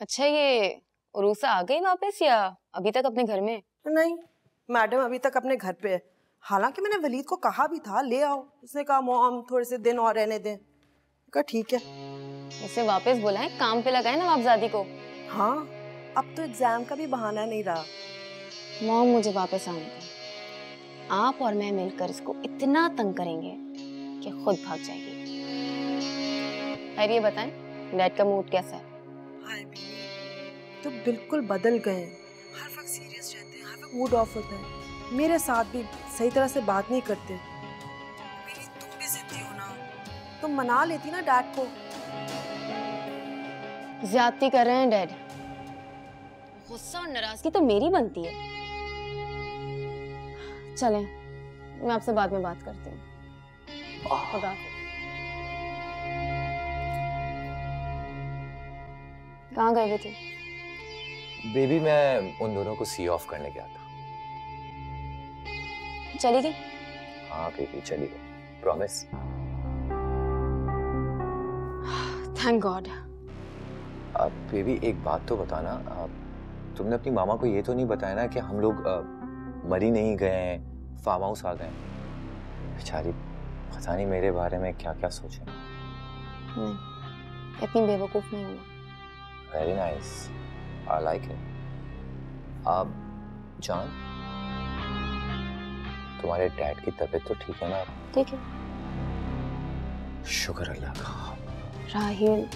अच्छा, ये उरूसा आ गई वापस या अभी तक अपने घर में? नहीं, मैडम अभी तक अपने घर पे है। हालांकि मैंने वलीद को कहा भी था ले आओ, उसने कहा मॉम थोड़े से दिन और रहने दें। कहा ठीक है। इसे वापस बुलाएं, काम पे लगाएं नवाबजादी को। हाँ, अब तो एग्जाम का भी बहाना नहीं रहा। मॉम मुझे वापस आने दें। आप और मैं मिलकर इसको इतना तंग करेंगे कि खुद भाग जाएगी। ये बताएं, डैड का मूड कैसा है? हाय तो बिल्कुल बदल गए हैं। हर वक्त सीरियस रहते हैं, हर वक्त मूड ऑफ होता है। मेरे साथ भी सही तरह से बात नहीं करते। मेरी तुम भी जिद्दी हो ना, तुम मना लेती ना डैड को। ज्यादती कर रहे हैं डैड। गुस्सा और नाराजगी तो मेरी बनती है। चलें, मैं आपसे बाद में बात करती हूँ। खुदा हाफिज़। कहाँ गए हुए थे? बेबी मैं उन दोनों को सी ऑफ करने गया था। चली गई? हाँ बेबी चली गई, प्रॉमिस। Thank God. अब बेबी एक बात तो बताना, तुमने अपनी मामा को ये तो नहीं बताया ना कि हम लोग मरी नहीं गए हैं, फार्म हाउस आ गए? बेचारी पता नहीं मेरे बारे में क्या क्या सोचे। नहीं, इतनी बेवकूफ नहीं हूँ। Very nice, I like it. अब जान, तुम्हारे डैड की तबीयत तो ठीक है ना? ठीक है। शुक्र अल्लाह का। राहिल,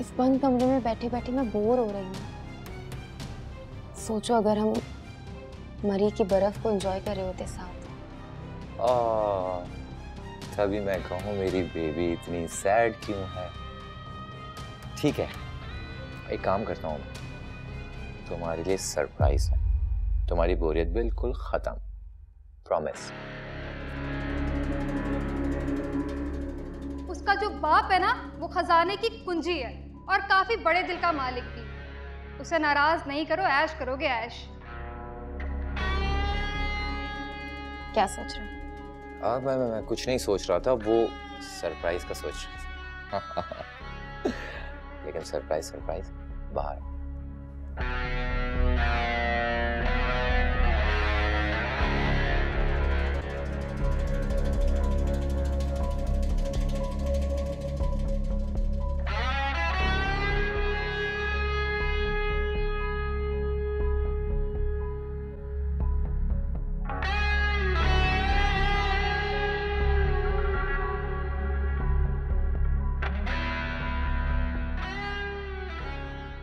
इस बंद कमरे में बैठे बैठे मैं बोर हो रही हूँ। सोचो अगर हम मरी की बर्फ को एंजॉय कर रहे होते साथ। तभी मैं कहूँ मेरी बेबी इतनी सैड क्यों है। ठीक है, एक काम करता हूँ, तुम्हारे लिए सरप्राइज है। तुम्हारी बोरियत बिल्कुल खत्म, प्रॉमिस। उसका जो बाप है ना, वो खजाने की कुंजी है और काफी बड़े दिल का मालिक भी। उसे नाराज नहीं करो, ऐश करोगे ऐश। क्या सोच रहे हो? मैं कुछ नहीं सोच रहा था, वो सरप्राइज का सोच रहा था। लेकिन सरप्राइज बाहर।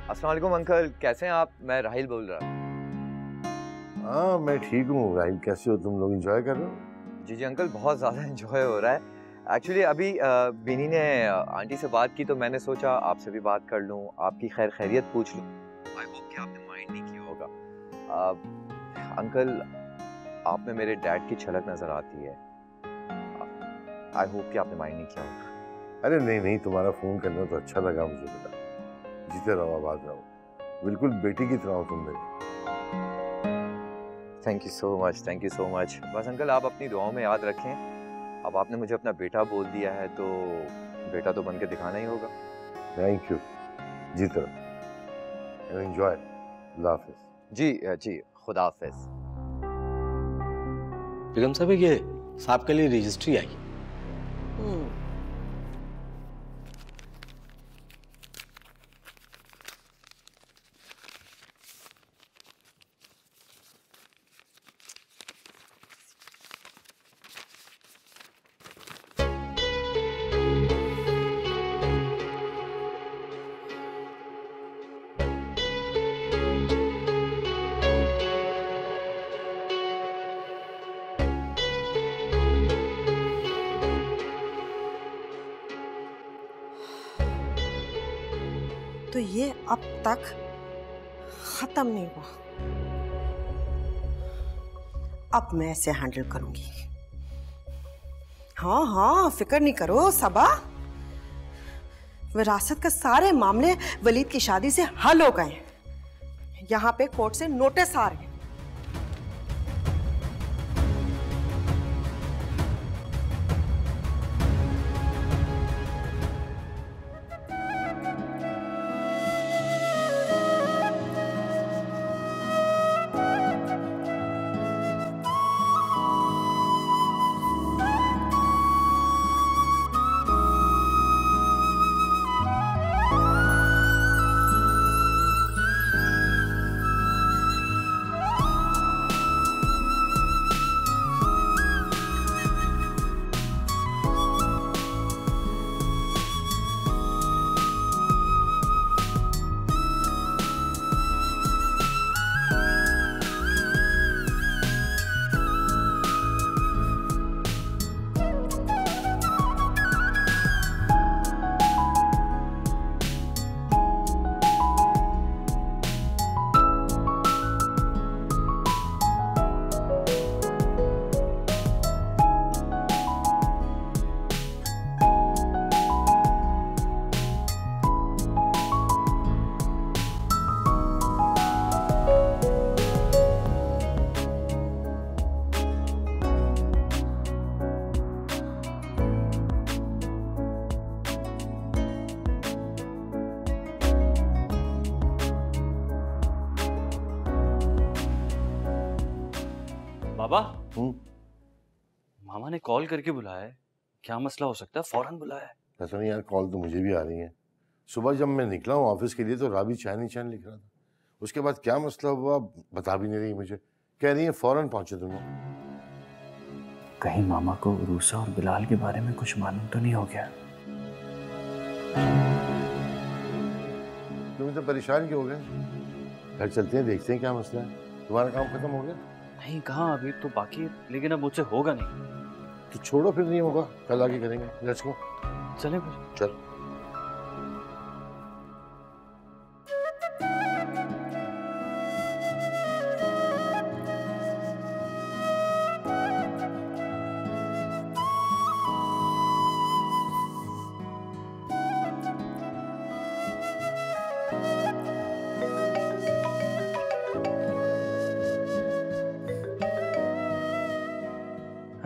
अस्सलाम वालेकुम अंकल, कैसे हैं आप? मैं राहिल बोल रहा हूँ। हाँ मैं ठीक हूँ। राहिल कैसे हो तुम लोग? एंजॉय कर रहे हो? जी अंकल, बहुत ज़्यादा एंजॉय हो रहा है। एक्चुअली अभी बिनी ने आंटी से बात की तो मैंने सोचा आपसे भी बात कर लूँ, आपकी खैरियत पूछ लूँ। आई होप कि आपने माइंड नहीं किया होगा। अंकल, आप में मेरे डैड की झलक नज़र आती है। आई होप कि आपने माइंड नहीं किया होगा। अरे नहीं, तुम्हारा फोन करना तो अच्छा लगा मुझे। बेटा जीते रहो, आबाद रहो, बिल्कुल बेटी की तरह हो तुम मेरी। Thank you so much. बस अंकल आप अपनी दुआओं में याद रखें। अब आपने मुझे अपना बेटा बोल दिया है तो बेटा तो बन के दिखाना ही होगा। थैंक यू, जीते रहो, एंजॉय। अल्लाह हाफिज। जी खुदा हाफिज। बेगम साहब, ये साहब के लिए रजिस्ट्री आई। तो ये अब तक खत्म नहीं हुआ। अब मैं इसे हैंडल करूंगी। हाँ, फिक्र नहीं करो सबा। विरासत के सारे मामले वलीद की शादी से हल हो गए। यहाँ पे कोर्ट से नोटिस आ रहे हैं। बाबा, मामा ने कॉल करके बुलाया है, क्या मसला हो सकता है? फौरन बुलाया है। पता नहीं यार, कॉल तो मुझे भी आ रही है। सुबह जब मैं निकला हूँ ऑफिस के लिए तो राबी चैन ही चैन लिख रहा था। उसके बाद क्या मसला हुआ बता भी नहीं रही मुझे, कह रही है फौरन पहुंचे दोनों। कहीं मामा को रूसा और बिलाल के बारे में कुछ मालूम तो नहीं हो गया? तुम तो परेशान क्यों हो गए? घर चलते हैं, देखते हैं क्या मसला है। तुम्हारा काम खत्म हो गया? नहीं, कहाँ, अभी तो बाकी है, लेकिन अब मुझसे होगा नहीं। तो छोड़ो, फिर नहीं होगा, कल आके करेंगे। Let's go. चले फिर। चल।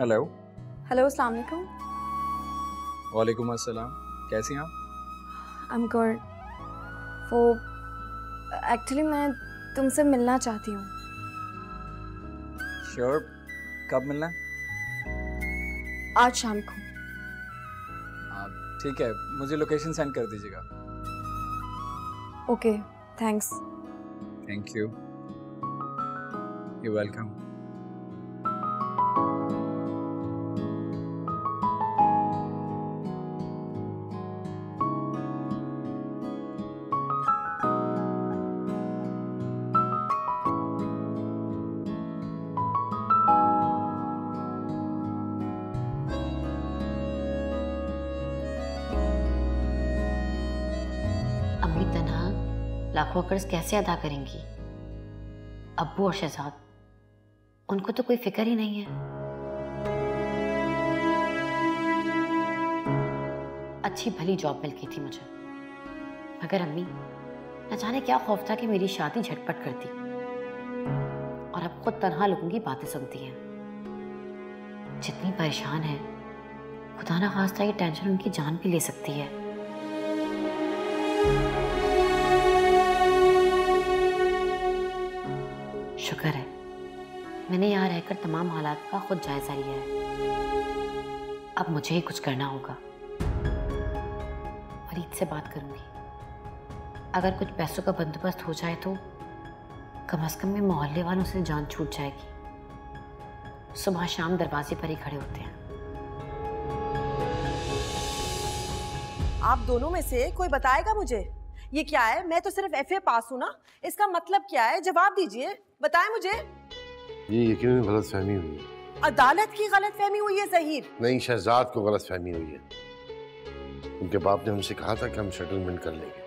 हेलो। हेलो, अस्सलाम वालेकुम। वालेकुम अस्सलाम, कैसी हैं आप? I am good. वो एक्चुअली मैं तुमसे मिलना चाहती हूँ। श्योर, कब मिलना है? आज शाम को। ठीक है, मुझे लोकेशन सेंड कर दीजिएगा। Okay, thanks. Thank you, you welcome. अम्मी तन्हा लाखों कर्ज कैसे अदा करेंगी? अब्बू और शहजाद, उनको तो कोई फिक्र ही नहीं है। अच्छी भली जॉब मिल गई थी मुझे, मगर अम्मी न जाने क्या खौफ था कि मेरी शादी झटपट कर दी, और अब खुद तन्हा लोगों की बातें सुनती हैं। जितनी परेशान है, खुदा ना खास्ता ये टेंशन उनकी जान भी ले सकती है। शुक्र है मैंने यहाँ रहकर तमाम हालात का खुद जायजा लिया है। अब मुझे ही कुछ करना होगा। फरीद से बात करूंगी, अगर कुछ पैसों का बंदोबस्त हो जाए तो कम से कम में मोहल्ले वालों से जान छूट जाएगी। सुबह शाम दरवाजे पर ही खड़े होते हैं। आप दोनों में से कोई बताएगा मुझे ये क्या है? मैं तो सिर्फ एफए पास हूँ ना, इसका मतलब क्या है? जवाब दीजिए, बताएं मुझे। ये यकीनन गलतफहमी हुई है। अदालत की गलतफहमी हुई है ज़हीर? नहीं, शहजाद को गलतफहमी हुई है। उनके बाप ने हमसे कहा था कि हम सेटलमेंट कर लेंगे,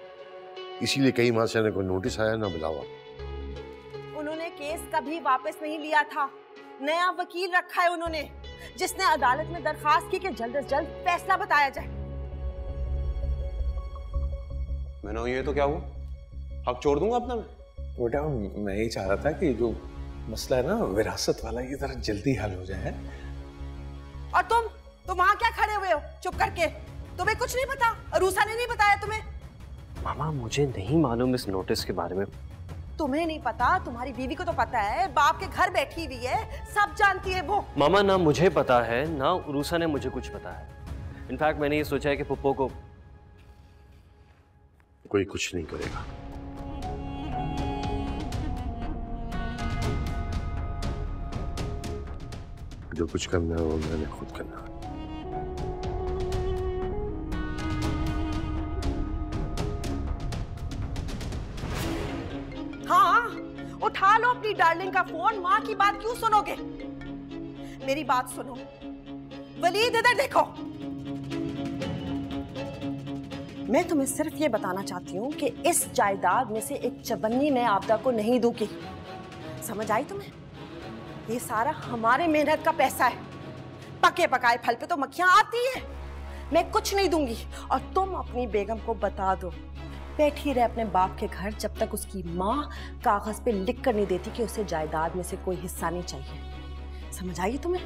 इसीलिए कई माह से कोई नोटिस आया ना बुलावा। उन्होंने केस कभी वापस नहीं लिया था। नया वकील रखा है उन्होंने, जिसने अदालत में दरखास्त की कि जल्द से जल्द फैसला बताया जाए। मैंने ये तो क्या हुआ? हक छोड़ दूंगा अपना मैं? बेटा, मैं ही चाह रहा था कि जो मसला है ना विरासत वाला, ये जरा जल्दी हल हो जाए। और तुम वहां क्या खड़े हुए हो चुप करके? तुम्हें कुछ नहीं पता? अरूसा ने नहीं बताया तुम्हें? मामा, मुझे नहीं मालूम इस नोटिस के बारे में। तुम्हें नहीं पता? तुम्हारी बीवी को तो पता है, बाप के घर बैठी हुई है, सब जानती है वो। मामा, ना मुझे पता है ना उरूसा ने मुझे कुछ बताया। इनफैक्ट मैंने ये सोचा है कि पुप्पो को कोई कुछ नहीं करेगा। जो कुछ करना है वो मैंने खुद करना है। हाँ, उठा लो अपनी डार्लिंग का फोन। माँ की बात क्यों सुनोगे? मेरी बात सुनो। वलीद, इधर देखो। मैं तुम्हें सिर्फ ये बताना चाहती हूँ कि इस जायदाद में से एक चवन्नी मैं आपदा को नहीं दूंगी। समझ आई तुम्हें? ये सारा हमारे मेहनत का पैसा है। पके पकाए फल पे तो मक्खियां आती है। मैं कुछ नहीं दूंगी। और तुम अपनी बेगम को बता दो, बैठी रहे अपने बाप के घर जब तक उसकी माँ कागज पे लिख कर नहीं देती कि उसे जायदाद में से कोई हिस्सा नहीं चाहिए। समझ आई तुम्हें?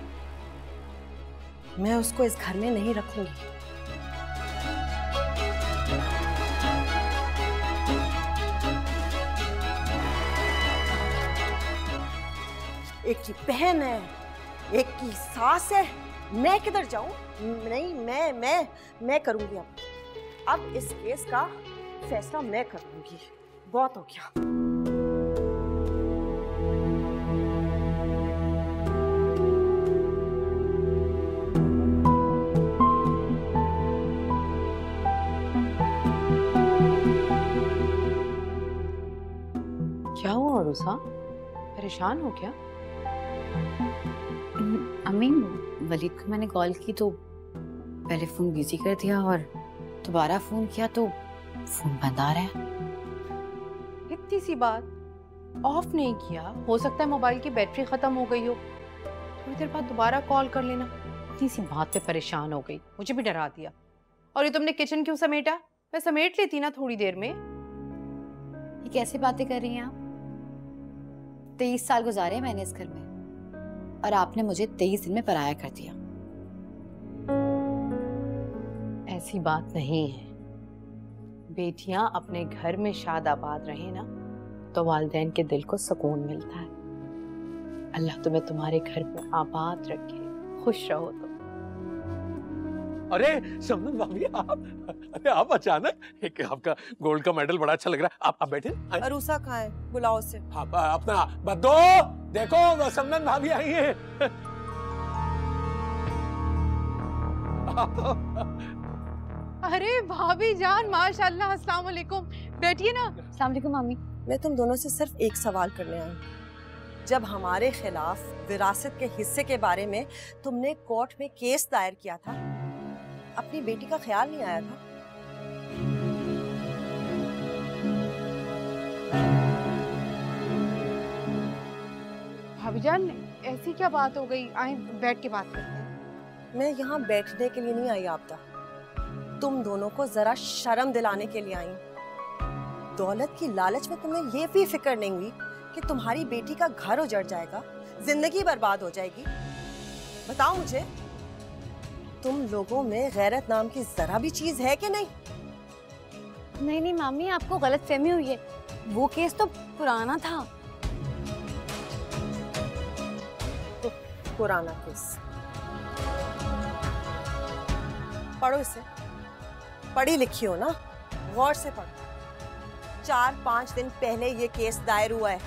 मैं उसको इस घर में नहीं रखूंगी। एक की बहन है, एक की सास है, मैं किधर जाऊं? नहीं, मैं करूंगी अब इस केस का फैसला मैं करूंगी। बहुत हो गया। क्या हुआ अरूसा? परेशान हो क्या? अम्मी, वलीद को मैंने कॉल की तो पहले फोन बिजी कर दिया और दोबारा फोन किया तो फोन बंद आ रहा है। इतनी सी बात, ऑफ नहीं किया, हो सकता है मोबाइल की बैटरी खत्म हो गई हो। थोड़ी देर बाद दोबारा कॉल कर लेना। इतनी सी बात पे परेशान हो गई, मुझे भी डरा दिया। और ये तुमने किचन क्यों समेटा? मैं समेट लेती ना थोड़ी देर में। ये कैसी बातें कर रही हैं आप? 23 साल गुजारे हैं मैंने इस घर में और आपने मुझे 23 दिन में पराया कर दिया। ऐसी बात नहीं है। बेटियां अपने घर में शादाबाद रहे ना तो वालिदैन के दिल को सुकून मिलता है। अल्लाह तुम्हें तुम्हारे घर में आबाद रखे, खुश रहो तुम। अरे समन भाभी, आप अचानक एक आपका गोल्ड का मेडल बड़ा अच्छा लग रहा है। आप बैठे। अरूसा कहाँ है? बुलाओ उसे। हाँ, अपना बद्दो देखो, समन भाभी आई है। अरे भाभी जान, माशाल्लाह, अस्सलाम वालेकुम। बैठिए ना। अस्सलाम वालेकुम मामी। मैं तुम दोनों से सिर्फ एक सवाल करने आई। जब हमारे खिलाफ विरासत के हिस्से के बारे में तुमने कोर्ट में केस दायर किया था, अपनी बेटी का ख्याल नहीं आया था? भाभी जान, ऐसी क्या बात हो गई? आए बैठ के बात करते हैं। मैं यहाँ बैठने के लिए नहीं आई आपदा, तुम दोनों को जरा शर्म दिलाने के लिए आई। दौलत की लालच में तुम्हें ये भी फिक्र नहीं हुई कि तुम्हारी बेटी का घर उजड़ जाएगा, जिंदगी बर्बाद हो जाएगी। बताओ मुझे, तुम लोगों में गैरत नाम की जरा भी चीज है कि नहीं? नहीं मामी, आपको गलतफहमी हुई है। वो केस तो पुराना था। तो पुराना केस पढ़ो इसे। पढ़ी लिखी हो ना, गौर से पढ़ो। 4-5 दिन पहले ये केस दायर हुआ है।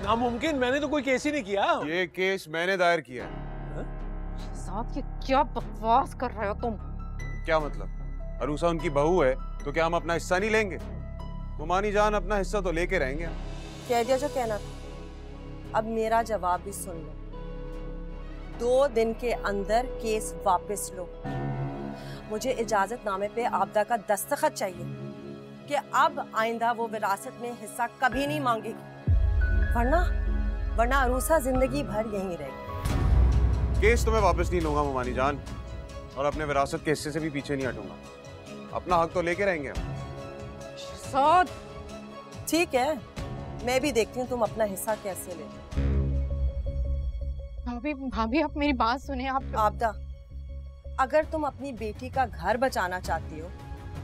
नामुमकिन, मैंने तो कोई केस ही नहीं किया। ये केस मैंने दायर किया है। साथ ये क्या बकवास कर रहे हो तुम? क्या मतलब? अरूसा उनकी बहू है तो क्या हम अपना हिस्सा नहीं लेंगे? मुमानी जान अपना हिस्सा तो लेके रहेंगे। कह दिया जो कहना था। अब मेरा जवाब भी सुन लो। 2 दिन के अंदर केस वापस लो। मुझे इजाजतनामे पे आपदा का दस्तखत चाहिए कि अब आइंदा वो विरासत में हिस्सा कभी नहीं मांगेगी, वरना अरूसा जिंदगी भर यहीं रहेगी। केस तो मैं वापस नहीं लूंगा मुमानी जान, और अपने विरासत के हिस्से से भी पीछे नहीं हटूंगा। अपना हक तो लेके रहेंगे हम। ठीक है, मैं भी देखती हूँ तुम अपना हिस्सा कैसे ले। भाभी आप मेरी बात सुने। आप आपदा, अगर तुम अपनी बेटी का घर बचाना चाहती हो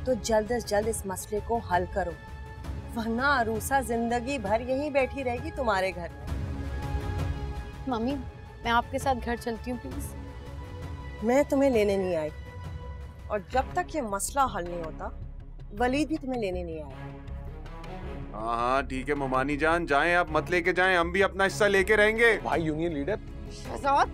तो जल्द से जल्द इस मसले को हल करो, वरना अरूसा जिंदगी भर यहीं बैठी रहेगी तुम्हारे घर में। मम्मी, मैं आपके साथ घर चलती हूँ प्लीज। मैं तुम्हें लेने नहीं आई, और जब तक ये मसला हल नहीं होता वलीद भी तुम्हें लेने नहीं आया। हाँ ठीक है मुमानी जान, जाएं आप, मत लेके जाएं, हम भी अपना हिस्सा लेके रहेंगे। भाई यूनियन लीडर। शहजाद,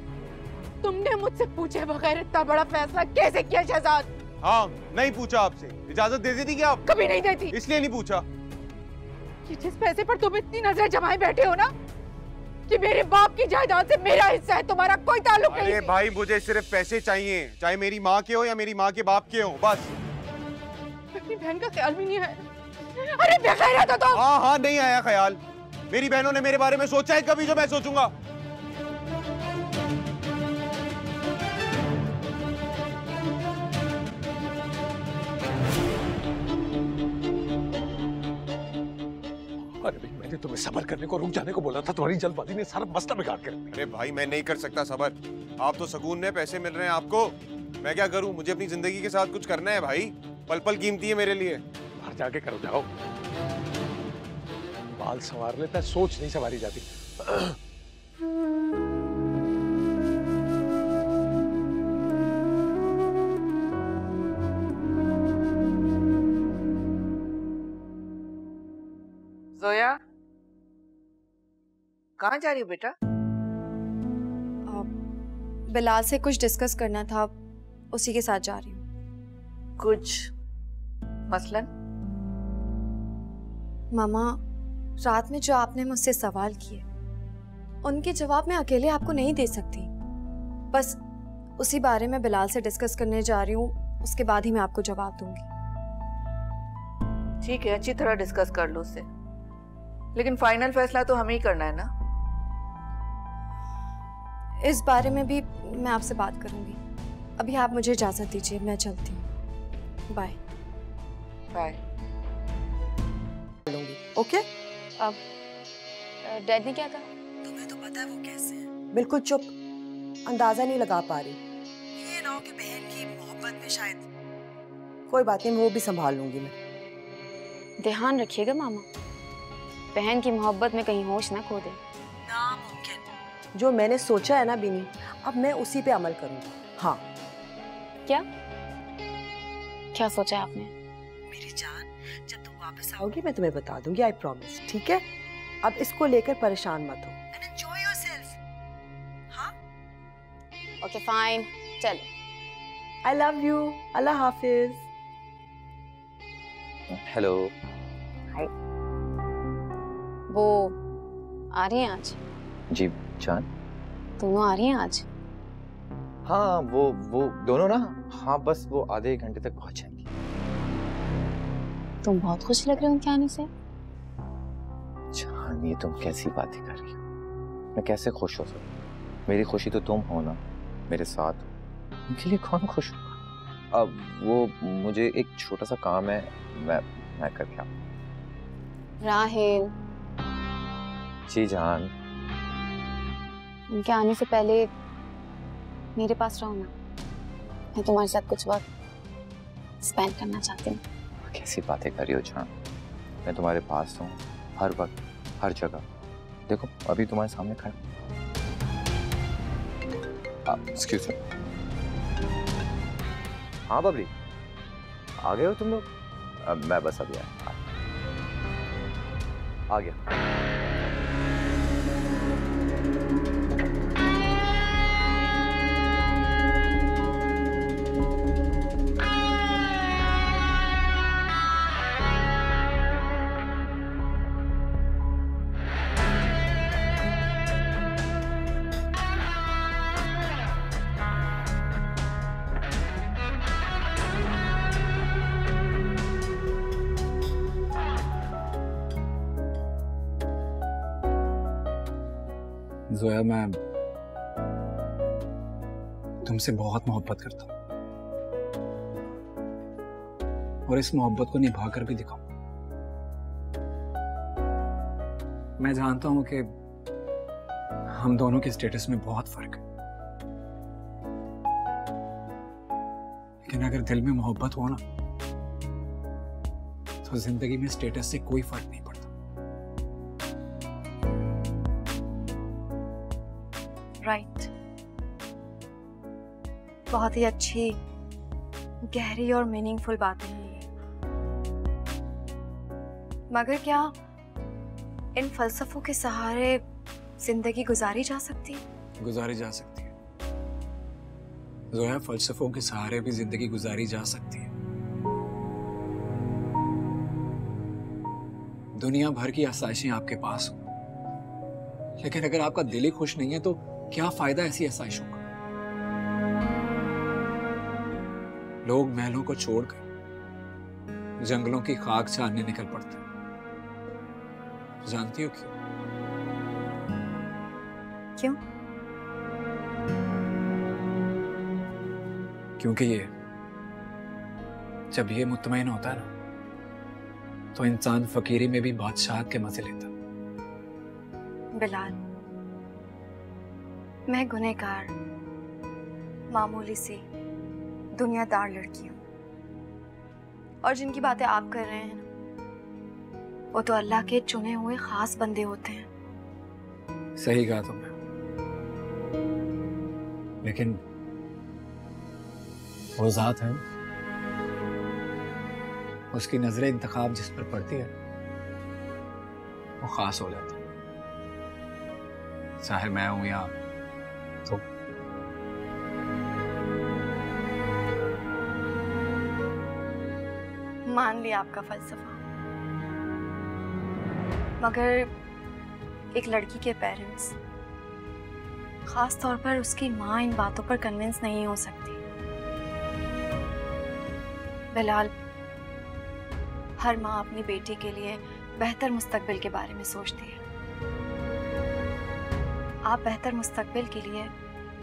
तुमने मुझसे पूछे बगैर इतना बड़ा फैसला कैसे किया शहजाद? हाँ, नहीं पूछा आपसे। इजाजत दे देती क्या आप? कभी नहीं देती। इसलिए नहीं पूछा। कि जिस पैसे पर तुम इतनी नजर जमाए बैठे हो ना, कि मेरे बाप की जायदाद से मेरा हिस्सा है, तुम्हारा कोई ताल्लुक नहीं। अरे भाई, मुझे सिर्फ पैसे चाहिए, चाहे मेरी माँ के हो या मेरी माँ के बाप के हो, बस। अपनी बहन का ख्याल भी नहीं है। अरे बेगैरत हो तुम। हाँ, नहीं आया ख्याल। मेरी बहनों ने मेरे बारे में सोचा है कभी जो मैं सोचूंगा? अरे भाई, मैंने तुम्हें सब्र करने को, रुक जाने को बोला था। तुम्हारी जल्दबाजी ने सारा मसला बिगाड़ कर दिया। अरे भाई, मैं नहीं कर सकता सब्र। आप तो सुकून में पैसे मिल रहे हैं आपको, मैं क्या करूं? मुझे अपनी जिंदगी के साथ कुछ करना है भाई। पल पल कीमती है मेरे लिए। बाहर जाके करो, जाओ। बाल संवार लेता है, सोच नहीं संवारी जाती। कहाँ जा रही हो बेटा? बिलाल से कुछ डिस्कस करना था, उसी के साथ जा रही हूँ। कुछ मसलन? मामा, रात में जो आपने मुझसे सवाल किए उनके जवाब मैं अकेले आपको नहीं दे सकती। बस उसी बारे में बिलाल से डिस्कस करने जा रही हूँ, उसके बाद ही मैं आपको जवाब दूंगी। ठीक है, अच्छी तरह डिस्कस कर लो उससे, लेकिन फाइनल फैसला तो हमें ही करना है ना। इस बारे में भी मैं आपसे बात करूंगी। अभी आप मुझे इजाजत दीजिए, मैं चलती हूँ। Bye bye. ओके? अब डैड ने क्या कहा? तुम्हें तो पता है वो कैसे हैं। बिल्कुल चुप, अंदाजा नहीं लगा पा रही। ये ना हो कि बहन की मोहब्बत में शायद। कोई बात नहीं, वो भी संभाल लूंगी मैं। ध्यान रखिएगा मामा, बहन की मोहब्बत में कहीं होश ना खो दे। नामुमकिन। जो मैंने सोचा है ना बिनी, अब मैं उसी पे अमल करूंगी। हाँ। क्या क्या सोचा है आपने? मेरी जान, जब तुम वापस आओगी मैं तुम्हें बता दूंगी, आई प्रॉमिस। ठीक है? अब इसको लेकर परेशान मत हो। And enjoy yourself. हाँ? ओके फाइन, चल। I love you. अल्लाह हाफिज। हेलो। हाय। वो आ रही हैं आज? जी जान। दोनों आ रही हैं आज? हाँ वो दोनों ना, हाँ बस वो आधे एक घंटे तक पहुंच जाएंगी। तुम बहुत खुश लग रहे हो उनके आने से। जान, ये तुम कैसी बातें कर रही हो? मैं कैसे खुश हो सकता? मेरी खुशी तो तुम हो ना, मेरे साथ। उनके लिए कौन खुश होगा? अब वो मुझे एक छोटा सा काम है, मैं करके आऊँ। राहिल। जी जान। उनके आने से पहले मेरे पास रहो ना, मैं तुम्हारे साथ कुछ वक्त स्पेंड करना चाहती हूँ। कैसी बातें कर रही हो जान? मैं तुम्हारे पास हूँ हर वक्त, हर जगह। देखो अभी तुम्हारे सामने खड़ा। Excuse me. हाँ बबली, आ गए हो तुम लोग? मैं बस अभी आ गया। जोया, मैं तुमसे बहुत मोहब्बत करता हूँ और इस मोहब्बत को निभा कर भी दिखाऊं। मैं जानता हूं कि हम दोनों के स्टेटस में बहुत फर्क है, लेकिन अगर दिल में मोहब्बत हो ना, तो जिंदगी में स्टेटस से कोई फर्क नहीं पड़ता। राइट। बहुत ही अच्छी, गहरी और मीनिंगफुल बातें हैं ये। मगर क्या इन फलसफों के सहारे जिंदगी गुजारी जा सकती है? गुजारी जा सकती है जोया, फलसफों के सहारे भी जिंदगी गुजारी जा सकती है। दुनिया भर की आसाइशें आपके पास हो, लेकिन अगर आपका दिल ही खुश नहीं है तो क्या फायदा ऐसी आसाइशों का? लोग महलों को छोड़कर जंगलों की खाक छानने निकल पड़ते हैं। जानती हो क्यों? क्यों? क्योंकि जब ये मुतमईन होता है ना, तो इंसान फकीरी में भी बादशाहत के मजे लेता। बिलाल, मैं गुनहगार, मामूली सी दुनियादार लड़की हूँ, और जिनकी बातें आप कर रहे हैं ना, वो तो अल्लाह के चुने हुए खास बंदे होते हैं। सही कहा तुमने, लेकिन वो जात है, उसकी नजरें इंतखाब जिस पर पड़ती है वो खास हो जाता है। चाहे मैं हूं या तो मान लिया आपका फलसफा, मगर एक लड़की के पेरेंट्स, खास तौर पर उसकी माँ, इन बातों पर कन्विंस नहीं हो सकती। बिलाल, हर माँ अपनी बेटी के लिए बेहतर मुस्तकबिल के बारे में सोचती है। आप बेहतर मुस्तकबिल के लिए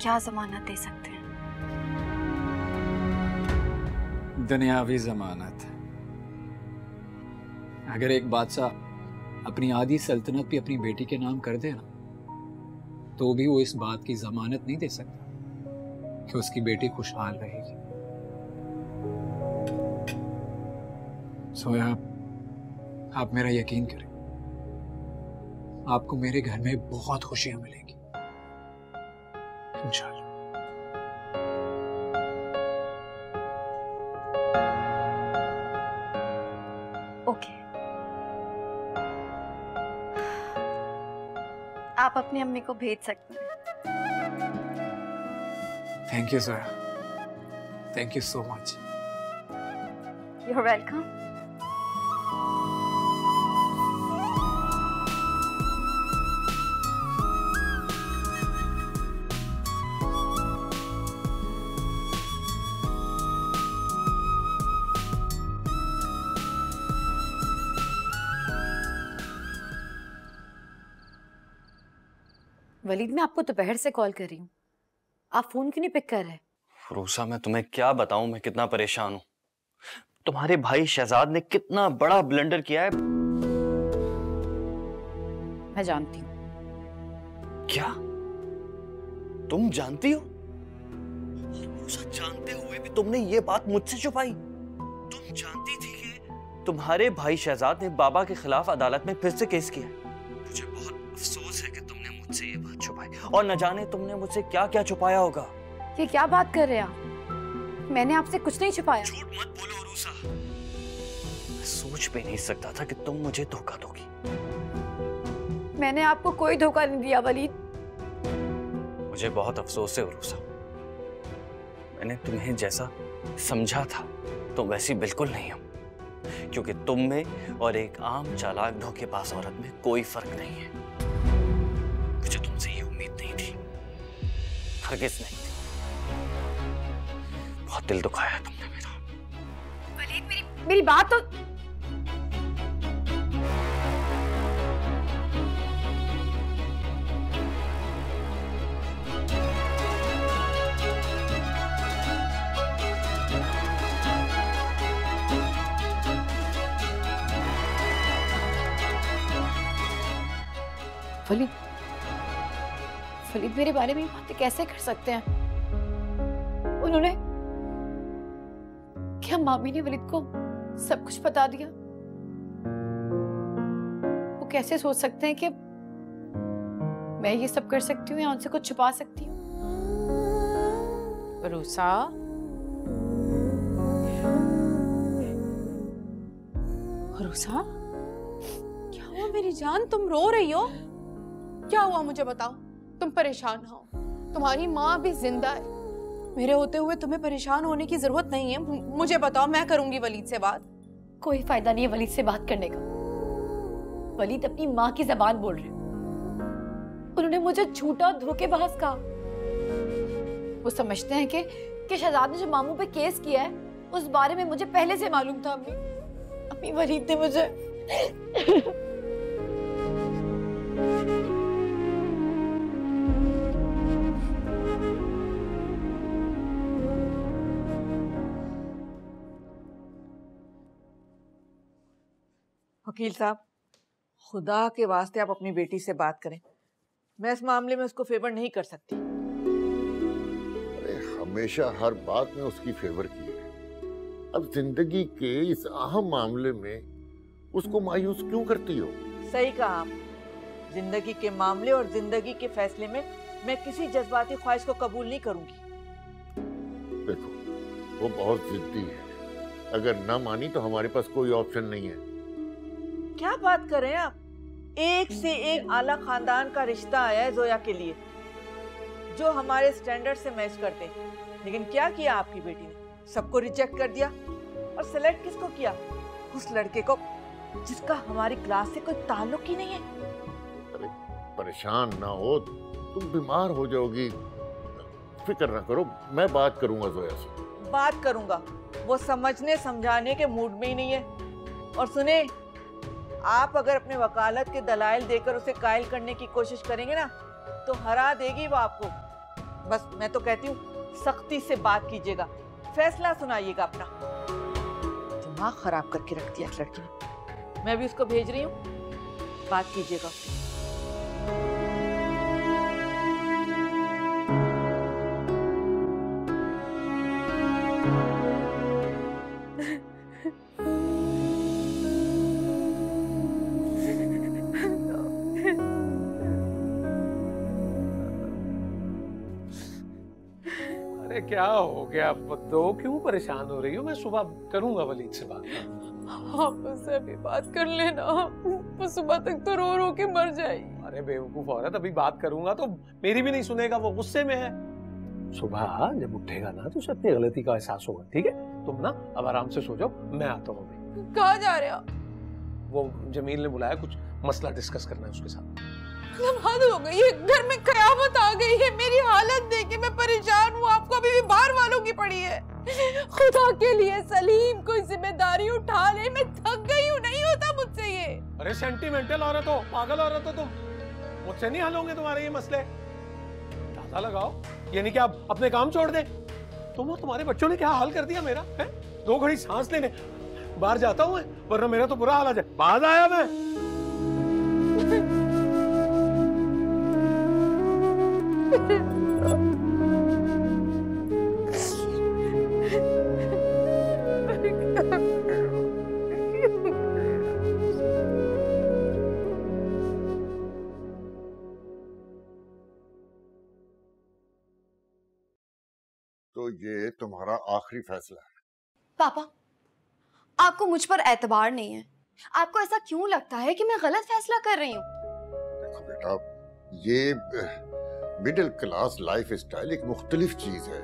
क्या जमानत दे सकते हैं? दुनियावी जमानत। अगर एक बादशाह अपनी आधी सल्तनत भी अपनी बेटी के नाम कर दे ना, तो भी वो इस बात की जमानत नहीं दे सकता कि उसकी बेटी खुशहाल रहेगी। सोया, आप मेरा यकीन करें, आपको मेरे घर में बहुत खुशियां मिलेगी इंशाल्लाह। ओके, आप अपनी अम्मी को भेज सकते हैं। थैंक यू सोया, thank you so much. You're welcome. Walid, मैं आपको दोपहर से कॉल कर रही हूँ, आप फोन क्यों नहीं पिक कर रहे? रूसा, मैं तुम्हें क्या बताऊं, मैं कितना परेशान हूं। तुम्हारे भाई शहजाद ने कितना बड़ा ब्लंडर किया है। मैं जानती हूँ। क्या तुम जानती हो? रूसा, जानते हुए भी तुमने ये बात मुझसे छुपाई। तुम जानती थी कि तुम्हारे भाई शहजाद ने बाबा के खिलाफ अदालत में फिर से केस किया। मुझे बहुत अफसोस है कि तुमने मुझसे ये बात छुपाई, और न जाने तुमने मुझसे क्या क्या छुपाया होगा। ये क्या बात कर रहे हैं आप? मैंने आपसे कुछ नहीं छुपाया। झूठ मत बोलो रूसा। मैं सोच भी नहीं सकता था कि तुम मुझे धोखा दोगी। मैंने आपको कोई धोखा नहीं दिया वलीद। मुझे बहुत अफसोस है रूसा। मैंने तुम्हें जैसा समझा था तुम वैसी बिल्कुल नहीं हो, क्योंकि तुम में और एक आम चालाक धोखेबाज औरत में कोई फर्क नहीं है। मुझे तुमसे ये उम्मीद नहीं थी, हरगिज़ नहीं थी। बहुत दिल दुखाया तुमने मेरा। वलीद, मेरी बात तो वलीद, वलीद मेरे बारे में बातें कैसे कर सकते हैं? उन्होंने क्या मामी ने वलीद को सब कुछ बता दिया? वो कैसे सोच सकते हैं कि मैं ये सब कर सकती हूँ या उनसे कुछ छुपा सकती हूँ? रूसा, रूसा, क्या हुआ मेरी जान? तुम रो रही हो? क्या हुआ मुझे बताओ। तुम परेशान हो, तुम्हारी माँ अभी जिंदा है। मेरे होते हुए तुम्हें परेशान होने की जरूरत नहीं है। मुझे बताओ, मैं करूंगी वलीद से बात। कोई फायदा नहीं है वलीद से बात करने का। वलीद अपनी माँ की जबान बोल रहे। उन्होंने मुझे झूठा धोखेबाज कहा। वो समझते हैं कि शहजाद ने जो मामू पे केस किया है उस बारे में मुझे पहले से मालूम था। अम्मी वलीद ने मुझे वकील साहब, खुदा के वास्ते आप अपनी बेटी से बात करें। मैं इस मामले में उसको फेवर नहीं कर सकती। अरे हमेशा हर बात में उसकी फेवर की है। अब जिंदगी के इस अहम मामले में उसको मायूस क्यों करती हो? सही कहा आप। जिंदगी के मामले और जिंदगी के फैसले में मैं किसी जज्बाती ख्वाहिश को कबूल नहीं करूंगी। देखो, वो बहुत जिद्दी है। अगर न मानी तो हमारे पास कोई ऑप्शन नहीं है। क्या बात कर रहे हैं आप? एक से एक आला खानदान का रिश्ता आया है जोया के लिए, जो हमारे स्टैंडर्ड से मैच करते हैं। लेकिन क्या किया आपकी बेटी ने? सबको रिजेक्ट कर दिया। और सेलेक्ट किसको किया? उस लड़के को जिसका हमारी क्लास से कोई ताल्लुक ही नहीं है। अरे परेशान ना हो, तुम बीमार हो जाओगी, फिक्र ना करो, मैं बात करूंगा जोया से। बात करूंगा, वो समझने समझाने के मूड में ही नहीं है। और सुने, आप अगर अपने वकालत के दलाइल देकर उसे कायल करने की कोशिश करेंगे ना, तो हरा देगी वो आपको। बस मैं तो कहती हूँ सख्ती से बात कीजिएगा, फैसला सुनाइएगा अपना। दिमाग खराब करके रख दिया इस लड़की ने। मैं भी उसको भेज रही हूँ, बात कीजिएगा। अरे क्या हो गया? तो क्यों परेशान हो रही हो? मैं सुबह करूंगा वलीद से बात। आप उससे अभी बात कर लेना, वो सुबह तक तो रो रो के मर जाएगी। अरे बेवकूफ औरत, अभी बात करूंगा तो मेरी भी नहीं सुनेगा, वो गुस्से में है। सुबह जब उठेगा ना तो उसे अपनी गलती का एहसास होगा। ठीक है, तुम ना अब आराम से सो जाओ, मैं आता हूँ अभी। कहाँ जा रहे हो? वो जमील ने बुलाया, कुछ मसला डिस्कस करना है उसके साथ। हद हो गई है, घर में कयामत आ गई है। मेरी हालत देख के मैं परेशान हूँ, आपको अभी भी बाहर वालों की पड़ी है। खुदा के लिए सलीम कोई जिम्मेदारी उठा ले, मैं थक गई हूँ, नहीं होता मुझसे ये। अरे सेंटिमेंटल औरत हो, पागल औरत हो तुम, मुझसे नहीं हल होंगे तुम्हारे ये मसले। ताज़ा लगाओ, यानी कि आप अपने काम छोड़ दे। तुम्हारे बच्चों ने क्या हाल कर दिया मेरा है? 2 घड़ी सांस लेने बाहर जाता हूँ, वरना मेरा तो बुरा हाल आ जाए। बाहर आया मैं। तो ये तुम्हारा आखिरी फैसला है? पापा, आपको मुझ पर एतबार नहीं है। आपको ऐसा क्यों लगता है कि मैं गलत फैसला कर रही हूँ? देखो बेटा, ये मिडिल क्लास लाइफ स्टाइल एक मुख्तलिफ चीज है।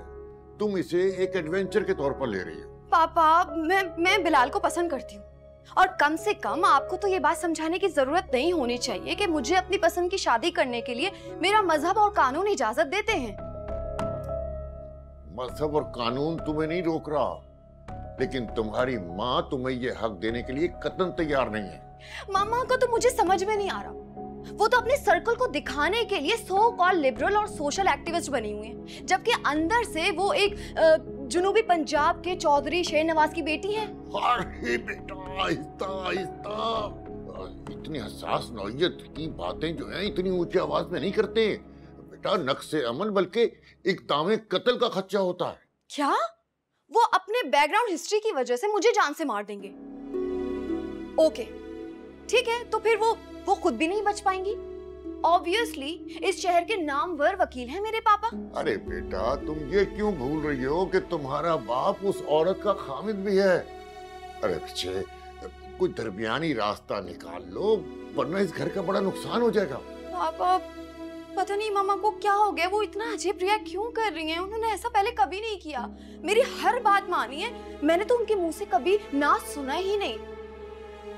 तुम इसे एक एडवेंचर के तौर पर ले रही हो। पापा, मैं बिलाल को पसंद करती हूँ, और कम से कम आपको तो ये बात समझाने की जरूरत नहीं होनी चाहिए कि मुझे अपनी पसंद की शादी करने के लिए मेरा मजहब और कानून इजाजत देते हैं। मजहब और कानून तुम्हें नहीं रोक रहा, लेकिन तुम्हारी माँ तुम्हें ये हक देने के लिए कतई तैयार नहीं है। मामा को तो मुझे समझ में नहीं आ रहा, वो तो अपने सर्कल को दिखाने के लिए सो कॉल्ड लिबरल और सोशल एक्टिविस्ट बनी हुई है, जबकि अंदर से वो एक जुनूबी पंजाब के चौधरी शेर नवाज की बेटी है। अरे बेटा, आहिस्ता आहिस्ता, इतनी हसास नौइयत की बातें जो हैं इतनी ऊंची आवाज में नहीं करते बेटा। नक्शे अमल बल्कि इक़दाम कत्ल का खदशा होता है। क्या वो अपने बैकग्राउंड हिस्ट्री की वजह से मुझे जान से मार देंगे? ओके, ठीक है, तो फिर वो खुद भी नहीं बच पाएंगी। ऑब्वियसली इस शहर के नामवर वकील हैं मेरे पापा। अरे बेटा, तुम ये क्यों भूल रही हो कि तुम्हारा बाप उस औरत का खामिद भी है? अरे बच्चे, कोई दरमियानी रास्ता निकाल लो, वरना इस घर का बड़ा नुकसान हो जाएगा। पापा, पता नहीं मामा को क्या हो गया, वो इतना अजीब रिएक्ट क्यों कर रही हैं? उन्होंने ऐसा पहले कभी नहीं किया, मेरी हर बात मानी है, मैंने तो उनके मुंह से कभी ना सुना ही नहीं।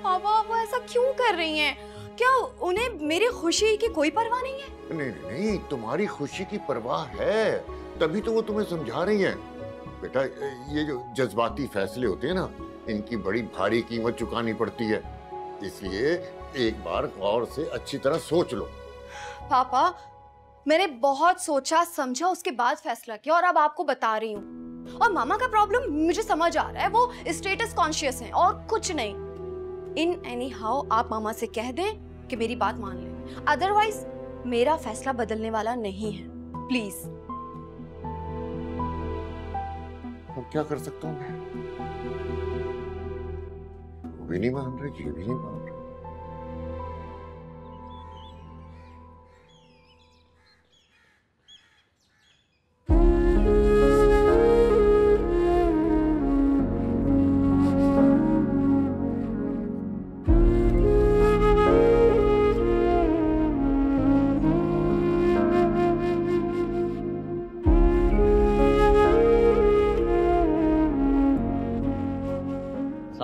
पापा, वो ऐसा क्यों कर रही हैं? क्या उन्हें मेरी खुशी की कोई परवाह नहीं है? नहीं, तुम्हारी खुशी की परवाह है, तभी तो वो तुम्हें समझा रही हैं। बेटा, ये जो जज्बाती फैसले होते हैं ना, इनकी बड़ी भारी कीमत चुकानी पड़ती है, इसलिए एक बार गौर से अच्छी तरह सोच लो। पापा, मैंने बहुत सोचा समझा, उसके बाद फैसला किया, और अब आपको बता रही हूँ। और मामा का प्रॉब्लम मुझे समझ आ रहा है, वो स्टेटस कॉन्शियस हैं और कुछ नहीं। इन एनी हाउ आप मामा से कह दें कि मेरी बात मान लें, अदरवाइज मेरा फैसला बदलने वाला नहीं है। प्लीज। अब क्या कर सकता हूँ मैं? वो भी नहीं मान रहे, ये भी नहीं मान रहे।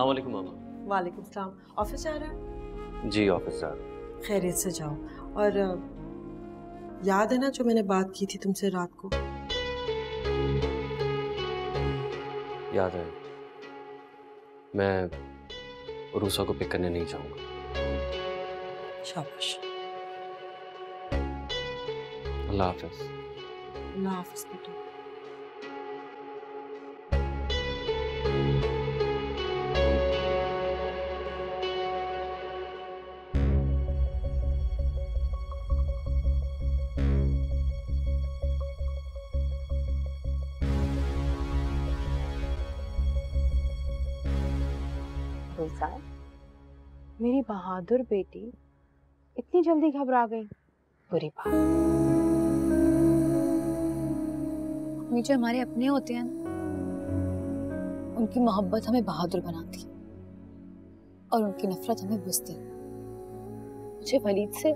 वालेकुम मामा। वालेकुम सलाम। ऑफिस जा रहा है? जी ऑफिस जा रहा। खैरियत से जाओ। और याद है ना जो मैंने बात की थी तुमसे रात को? याद है। मैं रूसा को पिक करने नहीं जाऊंगा। शाबाश। अल्लाह हाफिज। अल्लाह हाफिज बेटा। मेरी बहादुर बेटी इतनी जल्दी घबरा गई, बुरी बात। जो हमारे अपने होते हैं उनकी मोहब्बत हमें बहादुर बनाती है और उनकी नफरत हमें बुझती है। मुझे वलीद से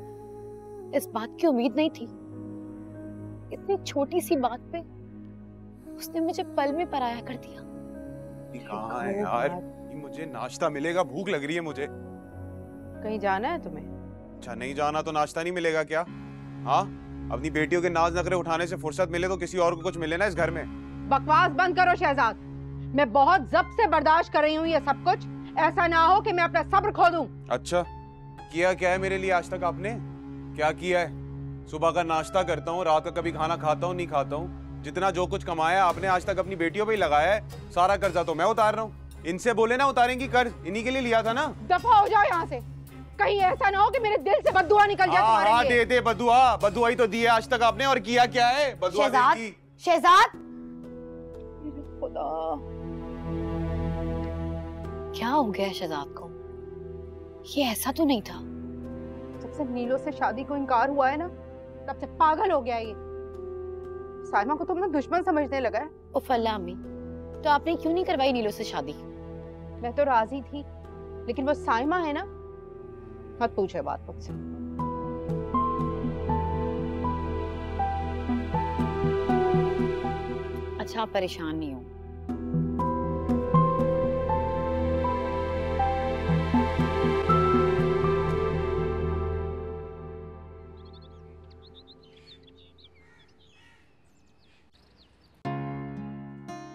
इस बात की उम्मीद नहीं थी। इतनी छोटी सी बात पे उसने मुझे पल में पराया कर दिया। कहाँ है यार? मुझे नाश्ता मिलेगा, भूख लग रही है मुझे। कहीं जाना है तुम्हें? अच्छा नहीं जाना तो नाश्ता नहीं मिलेगा क्या? हाँ, अपनी बेटियों के नाज नखरे उठाने से फुर्सत मिले तो किसी और को कुछ मिले ना इस घर में। बकवास बंद करो शहजाद। मैं बहुत जब्त से बर्दाश्त कर रही हूँ ये सब कुछ। ऐसा ना हो कि मैं अपना सब्र खो दूं। अच्छा, किया क्या है मेरे लिए आज तक आपने? क्या किया है? सुबह का नाश्ता करता हूँ, रात का कभी खाना खाता हूँ नहीं खाता हूँ। जितना जो कुछ कमाया आपने आज तक अपनी बेटियों पे ही लगाया है। सारा कर्जा तो मैं उतार रहा हूँ। इनसे बोले ना उतारेंगी कर्ज, इन्हीं के लिए लिया था ना। दफा हो जाओ यहाँ से। कहीं ऐसा ना हो कि मेरे दिल से बद्दुआ निकल जाए तुम्हारे लिए। दे दे बद्दुआ। बद्दुआ ही तो दी है आज तक आपने, और किया क्या है? बद्दुआ देगी। शहजाद, खुदा क्या हो गया शहजाद को? ये ऐसा तो नहीं था। जब से नीलो से शादी को इनकार हुआ है ना, तब से पागल हो गया ये। साइमा को तुम ना दुश्मन समझने लगा है। उफ अल्लाह अम्मी, तो आपने क्यों नहीं करवाई नीलो से शादी? मैं तो राजी थी, लेकिन वो साइमा है ना, मत पूछे बात मुझसे। अच्छा आप परेशान नहीं हो?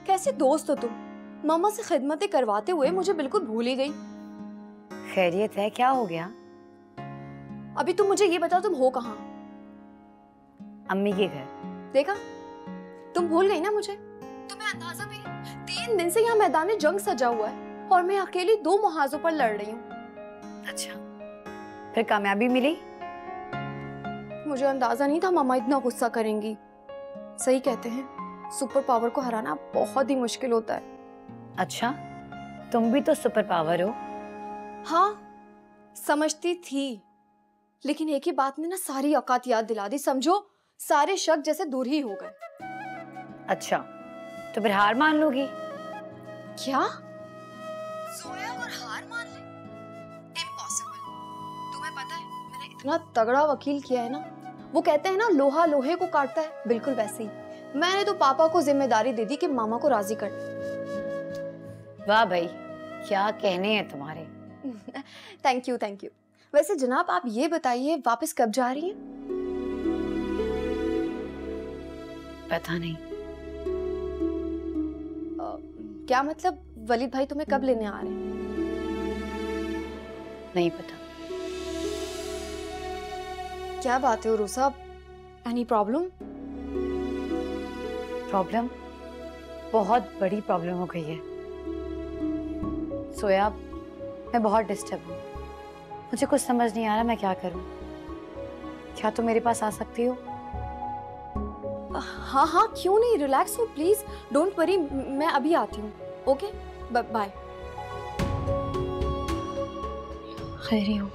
कैसे दोस्त हो तुम? मामा से खिदमतें करवाते हुए मुझे बिल्कुल भूल ही गई। खैरियत है? क्या हो गया? अभी तुम मुझे ये बताओ, तुम हो कहाँ? अम्मी के घर। देखा, तुम भूल गई ना मुझे। तुम्हें अंदाजा भी? 3 दिन से यहाँ मैदान जंग सजा हुआ है और मैं अकेली 2 मुहाजों पर लड़ रही हूँ। अच्छा, फिर कामयाबी मिली? मुझे अंदाजा नहीं था मामा इतना गुस्सा करेंगी। सही कहते हैं, सुपर पावर को हराना बहुत ही मुश्किल होता है। अच्छा, तुम भी तो सुपर पावर हो। हाँ, समझती थी, लेकिन एक ही बात ने ना सारी औकात याद दिला दी। समझो, सारे शक जैसे दूर ही हो गए। अच्छा, तो फिर हार मान लोगी? क्या? सोया और हार मान ले? इम्पॉसिबल। तुम्हें पता है, मैंने इतना तगड़ा वकील किया है ना, वो कहते हैं ना लोहा लोहे को काटता है, बिल्कुल वैसे ही मैंने तो पापा को जिम्मेदारी दे दी कि मामा को राजी कर। वाह भाई, क्या कहने हैं तुम्हारे। Thank you, thank you. वैसे जनाब, आप ये बताइए वापस कब जा रही हैं? पता नहीं। क्या मतलब, वलीद भाई तुम्हें कब लेने आ रहे हैं? नहीं पता। क्या बात है उरूसा, एनी प्रॉब्लम? प्रॉब्लम? बहुत बड़ी प्रॉब्लम हो गई है सोया। मैं बहुत डिस्टर्ब हूँ, मुझे कुछ समझ नहीं आ रहा मैं क्या करूँ। क्या तुम मेरे पास आ सकती हो? हाँ हाँ, क्यों नहीं, रिलैक्स हो प्लीज, डोंट वरी, मैं अभी आती हूँ। Okay, bye. खैरी हो?